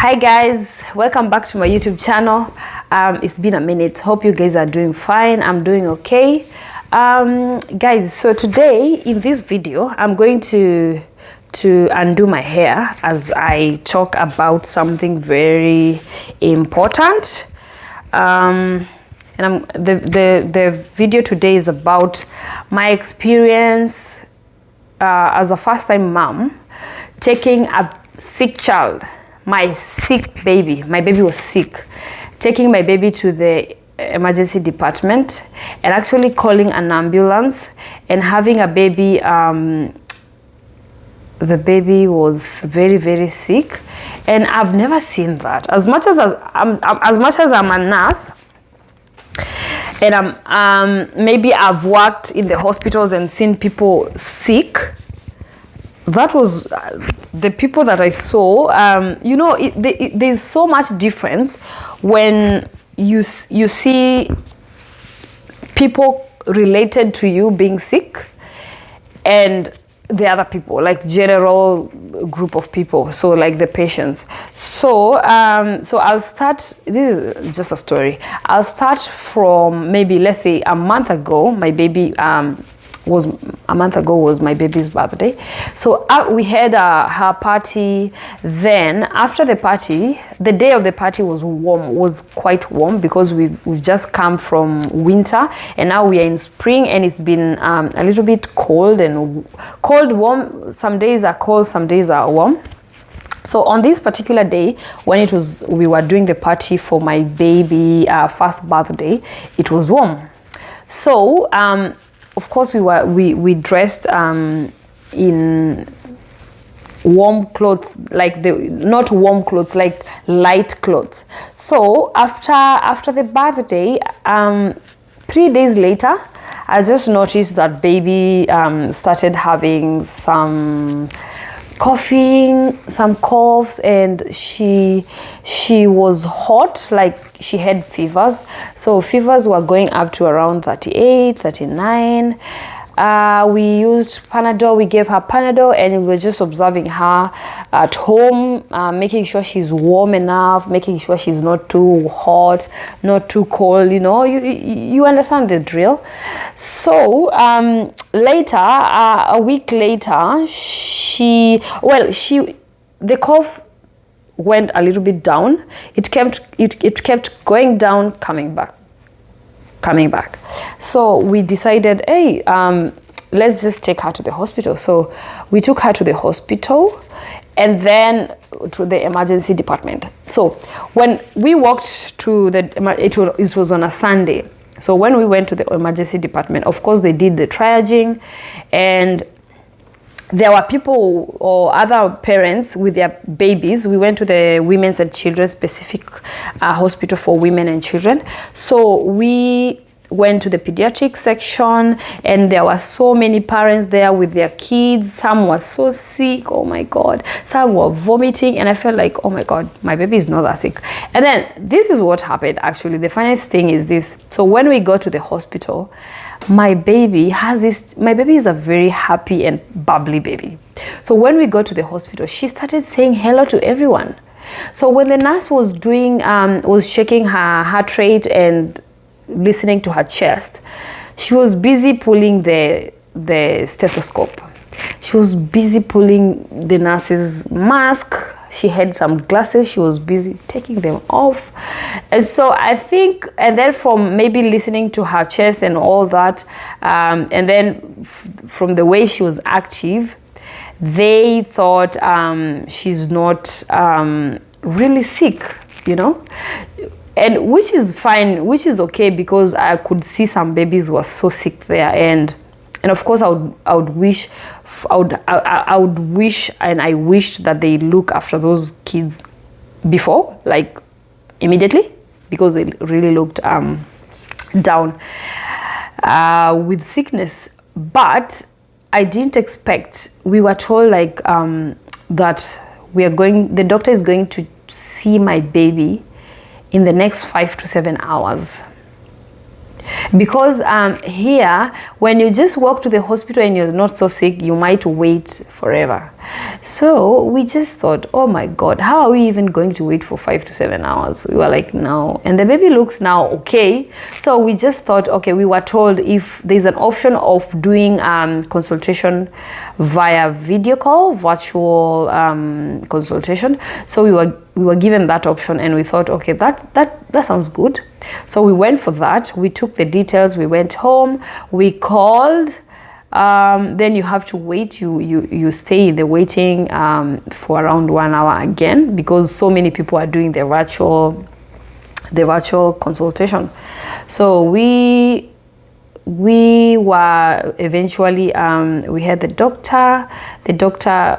Hi guys, welcome back to my YouTube channel. It's been a minute. Hope you guys are doing fine. I'm doing okay. Guys, so today in this video I'm going to undo my hair as I talk about something very important. And the video today is about my experience as a first-time mom taking a sick child, my sick baby. My baby was sick. Taking my baby to the emergency department and actually calling an ambulance and having a baby. The baby was very, very sick, and I've never seen that. As much as I'm a nurse, and maybe I've worked in the hospitals and seen people sick. That was the people that I saw. You know, there's so much difference when you see people related to you being sick and the other people, like general group of people, so like the patients. So so I'll start. This is just a story. I'll start from maybe, let's say, a month ago. My baby was my baby's birthday. So we had her party. Then after the party, the day of the party was quite warm because we've just come from winter and now we are in spring, and it's been a little bit cold, warm. Some days are cold, some days are warm. So on this particular day, when we were doing the party for my baby first birthday, it was warm. So of course we dressed in warm clothes, not warm clothes, like light clothes. So after the birthday, 3 days later, I just noticed that baby started having some coughing, some coughs, and she was hot, like she had fevers. So fevers were going up to around 38, 39. We used Panadol. We gave her Panadol, and we were just observing her at home, making sure she's warm enough, making sure she's not too hot, not too cold. You know, you understand the drill. So later, a week later, the cough went a little bit down. It kept going down, coming back. So we decided, hey, let's just take her to the hospital. So we took her to the hospital and then to the emergency department. So when we walked to it was on a Sunday. So when we went to the emergency department, of course they did the triaging, and there were people or other parents with their babies. We went to the Women's and Children's specific hospital for women and children. So we went to the pediatric section, and there were so many parents there with their kids. Some were so sick, oh my God. Some were vomiting, and I felt like, oh my God, my baby is not that sick. And then this is what happened, actually. The funniest thing is this. So when we got to the hospital, my baby is a very happy and bubbly baby. So when we got to the hospital, she started saying hello to everyone. So when the nurse was checking her heart rate and listening to her chest, she was busy pulling the stethoscope. She was busy pulling the nurse's mask. She had some glasses. She was busy taking them off. And so I think, and then from maybe listening to her chest and all that, and then from the way she was active, they thought she's not really sick, you know? And which is fine, which is okay, because I could see some babies were so sick there, and of course I would wish and I wished that they look after those kids before, like immediately, because they really looked down with sickness. But I didn't expect. We were told like that the doctor is going to see my baby in the next 5 to 7 hours. because here when you just walk to the hospital and you're not so sick, you might wait forever. So we just thought, oh my God, how are we even going to wait for 5 to 7 hours? We were like, no. And the baby looks now okay. So we just thought, okay, we were told if there's an option of doing consultation via video call, virtual consultation. So we were given that option, and we thought, okay, that sounds good. So we went for that. We took the details. We went home. We called. Then you have to wait. You stay in the waiting for around 1 hour again, because so many people are doing the virtual consultation. So we were eventually we had the doctor. The doctor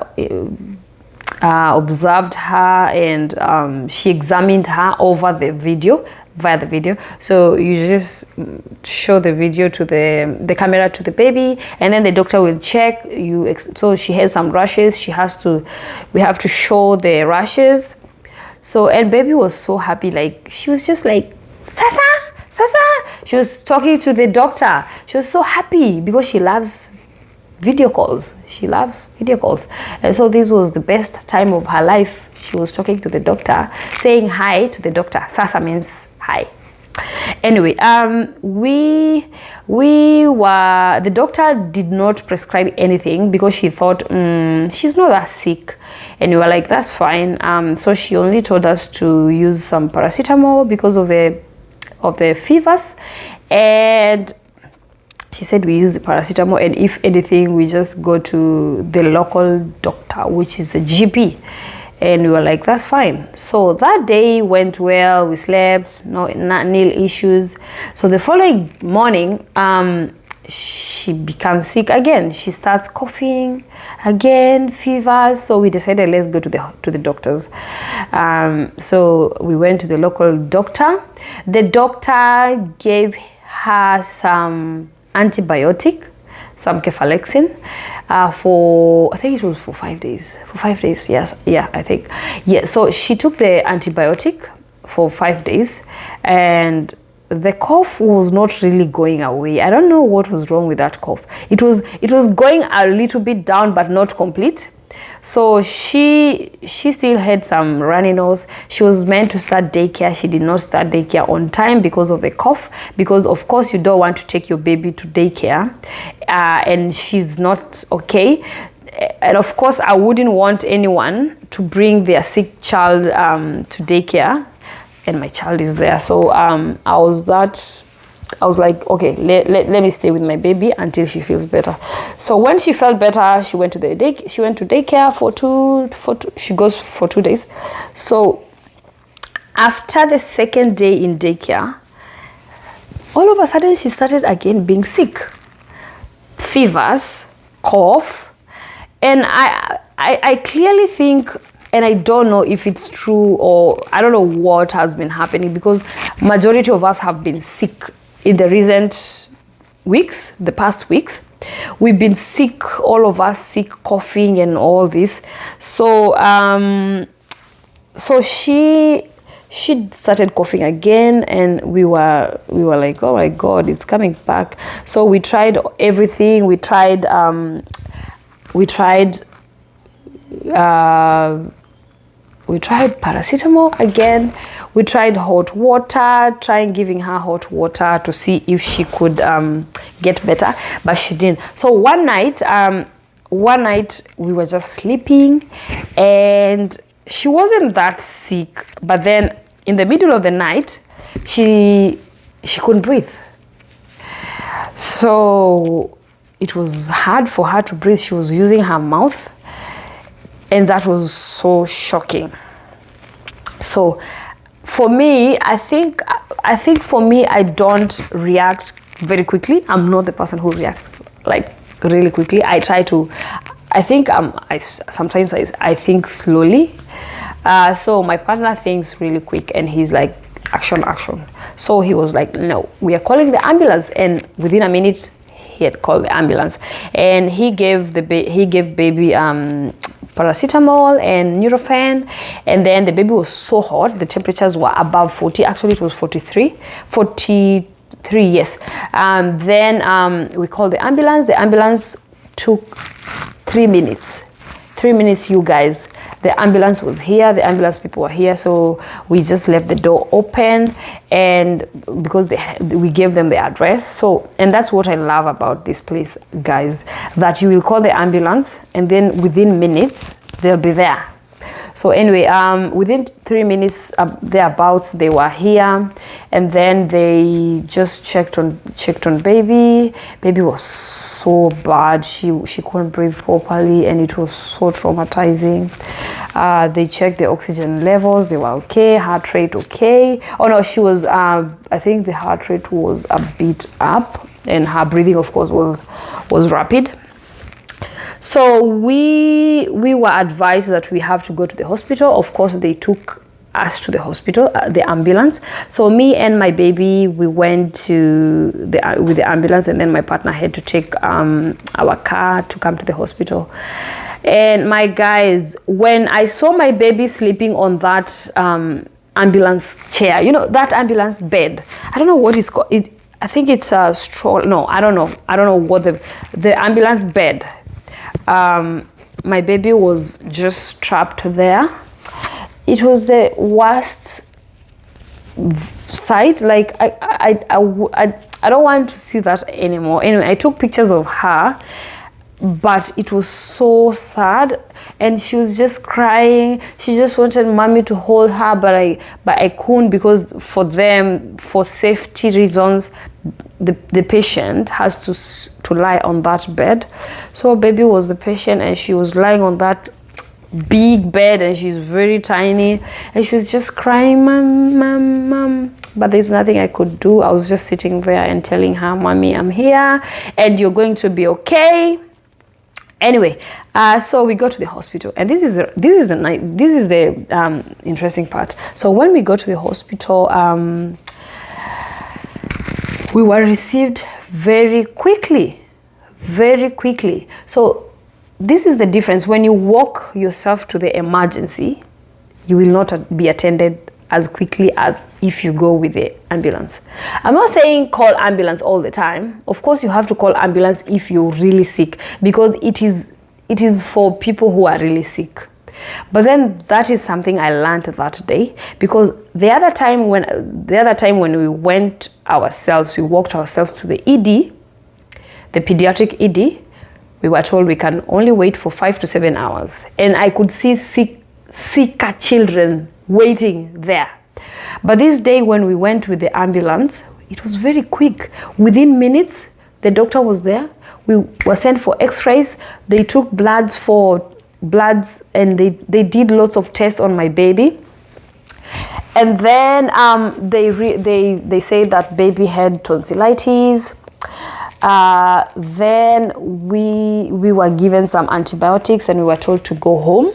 observed her, and she examined her over the video, via the video. So you just show the video to the camera to the baby, and then the doctor will check you. So she has some rashes. We have to show the rashes. So, and baby was so happy, like she was just like, Sasa. She was talking to the doctor. She was so happy because she loves video calls. She loves video calls. And so this was the best time of her life. She was talking to the doctor, saying hi to the doctor. Sasa means hi. Anyway, the doctor did not prescribe anything because she thought she's not that sick, and we were like, that's fine. So she only told us to use some paracetamol because of the fevers, and she said we use the paracetamol, and if anything we just go to the local doctor, which is a GP. And we were like, that's fine. So that day went well. We slept, nil issues. So the following morning, she becomes sick again. She starts coughing again, fevers. So we decided, let's go to the doctors. So we went to the local doctor. The doctor gave her some antibiotic, some cefalexin, for, I think it was for 5 days. For 5 days, yes. Yeah, I think. Yeah, so she took the antibiotic for 5 days, and the cough was not really going away. I don't know what was wrong with that cough. It was going a little bit down, but not complete. So she still had some runny nose. She was meant to start daycare. She did not start daycare on time because of the cough, because of course you don't want to take your baby to daycare and she's not okay. And of course I wouldn't want anyone to bring their sick child to daycare, and my child is there. So I was like, okay, let me stay with my baby until she feels better. So when she felt better, she went to daycare for two. She goes for 2 days. So after the second day in daycare, all of a sudden she started again being sick, fevers, cough, and I clearly think, and I don't know if it's true or I don't know what has been happening, because majority of us have been sick in the recent weeks, the past weeks. We've been sick, all of us sick, coughing and all this. So so she started coughing again, and we were like, oh my God, it's coming back. So we tried everything. We tried paracetamol again. We tried hot water, giving her hot water to see if she could get better, but she didn't. So one night we were just sleeping, and she wasn't that sick, but then in the middle of the night, she couldn't breathe. So it was hard for her to breathe. She was using her mouth, and that was so shocking. So for me, I think for me, I don't react very quickly. I'm not the person who reacts like really quickly. I think sometimes I think slowly. So my partner thinks really quick, and he's like, action. So he was like, no, we are calling the ambulance. And within a minute, he had called the ambulance, and he gave baby paracetamol and Nurofen, and then the baby was so hot. The temperatures were above 40. Actually, it was 42 3, yes. Then we called the ambulance. The ambulance took 3 minutes. 3 minutes, you guys. The ambulance was here, the ambulance people were here, so we just left the door open, and because we gave them the address. So, and that's what I love about this place, guys, that you will call the ambulance and then within minutes they'll be there. So anyway, within 3 minutes thereabouts, they were here, and then they just checked on baby. Baby was so bad. She couldn't breathe properly, and it was so traumatizing. They checked the oxygen levels. They were okay. Heart rate okay. Oh no, she was. I think the heart rate was a bit up, and her breathing, of course, was rapid. So we were advised that we have to go to the hospital. Of course, they took us to the hospital, the ambulance. So me and my baby, we went with the ambulance, and then my partner had to take our car to come to the hospital. And my guys, when I saw my baby sleeping on that ambulance chair, you know, that ambulance bed, I don't know what it's called. I think it's a stroller. No, I don't know what the ambulance bed. My baby was just trapped there. It was the worst sight. Like I don't want to see that anymore. Anyway, I took pictures of her, but it was so sad, and she was just crying. She just wanted mommy to hold her, but I couldn't, because for safety reasons, the patient has to lie on that bed. So baby was the patient, and she was lying on that big bed, and she's very tiny, and she was just crying, mom. But there's nothing I could do. I was just sitting there and telling her, mommy, I'm here, and you're going to be okay. Anyway, so we go to the hospital, and this is the interesting part. So when we go to the hospital, we were received very quickly. So this is the difference. When you walk yourself to the emergency, you will not be attended as quickly as if you go with the ambulance. I'm not saying call ambulance all the time. Of course, you have to call ambulance if you're really sick, because it is for people who are really sick. But then that is something I learned that day, because the other time when we went ourselves, we walked ourselves to the ED, the pediatric ED, we were told we can only wait for 5 to 7 hours, and I could see sicker children waiting there. But this day when we went with the ambulance, it was very quick. Within minutes, the doctor was there. We were sent for x-rays. They took bloods, and they did lots of tests on my baby. And then they say that baby had tonsillitis. Then we were given some antibiotics, and we were told to go home.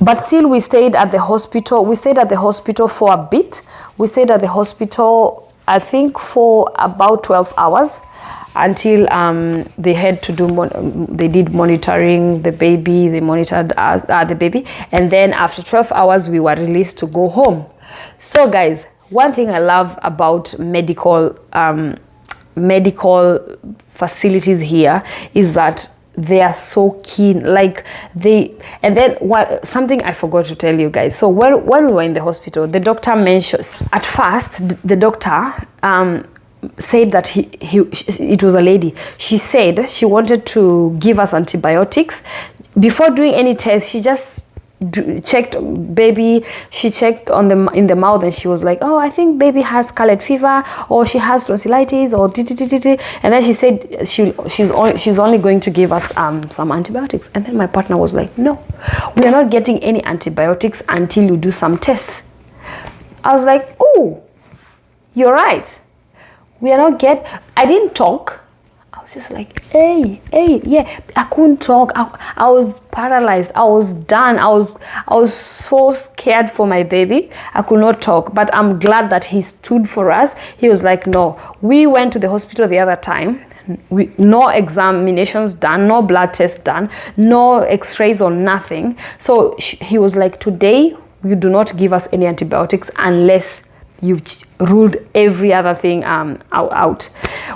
But still, we stayed at the hospital. We stayed at the hospital for a bit. We stayed at the hospital, I think, for about 12 hours, until they had to do. They did monitoring the baby. They monitored us, the baby, and then after 12 hours, we were released to go home. So, guys, one thing I love about medical facilities here is that they are so keen, something I forgot to tell you guys. So when we were in the hospital, the doctor mentioned, at first the doctor said that it was a lady. She said she wanted to give us antibiotics. Before doing any test, she just checked baby. She checked in the mouth, and she was like, oh, I think baby has scarlet fever, or she has tonsillitis, or and then she said she's only going to give us some antibiotics. And then my partner was like, no, we are not getting any antibiotics until you do some tests. I was like, oh, you're right, we are not I didn't talk. I was just like, hey, yeah. I couldn't talk. I was paralyzed. I was done. I was so scared for my baby. I could not talk. But I'm glad that he stood for us. He was like, no. We went to the hospital the other time. No examinations done, no blood tests done, no x-rays or nothing. So he was like, today you do not give us any antibiotics unless you've ruled every other thing out,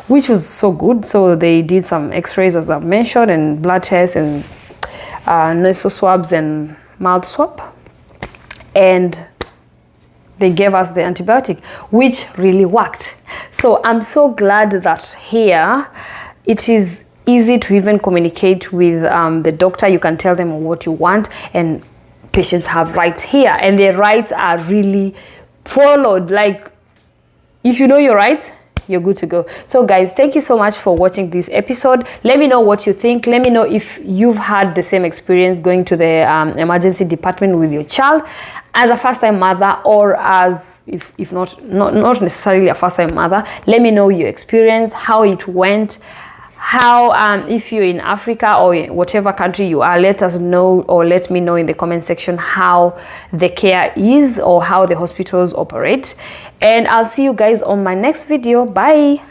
which was so good. So they did some x-rays, as I've mentioned, and blood tests, and nasal swabs and mouth swab, and they gave us the antibiotic, which really worked. So I'm so glad that here it is easy to even communicate with the doctor. You can tell them what you want, and patients have rights here, and their rights are really followed. Like, if you know your rights, you're good to go. So guys, thank you so much for watching this episode. Let me know what you think. Let me know if you've had the same experience going to the emergency department with your child as a first-time mother, or as if not necessarily a first-time mother. Let me know your experience, how it went, how if you're in Africa or in whatever country you are, let us know, or let me know in the comment section how the care is, or how the hospitals operate. And I'll see you guys on my next video. Bye.